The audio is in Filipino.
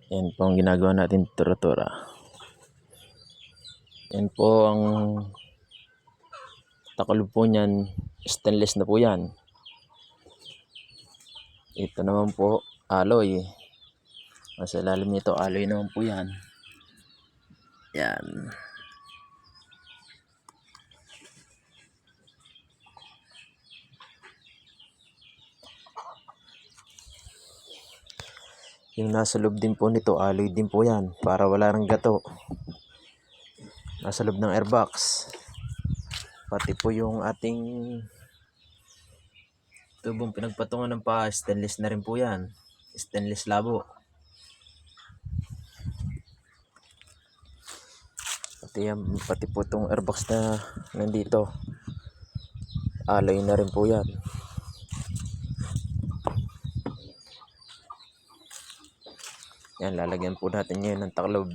Yan po ang ginagawa natin tura-tura. Yan po ang takalob po niyan, stainless na po yan. Ito naman po alloy. Nasa ilalim nito alloy naman po yan. Yan. Yung nasa loob din po nito, alloy din po yan para wala nang gato. Nasa loob ng airbox. Pati po yung ating tubong pinagpatungan ng paa, stainless na rin po yan. Stainless labo. Pati po itong airbox na nandito, alloy na rin po yan. Yan, lalagyan po natin ngayon ng taklob.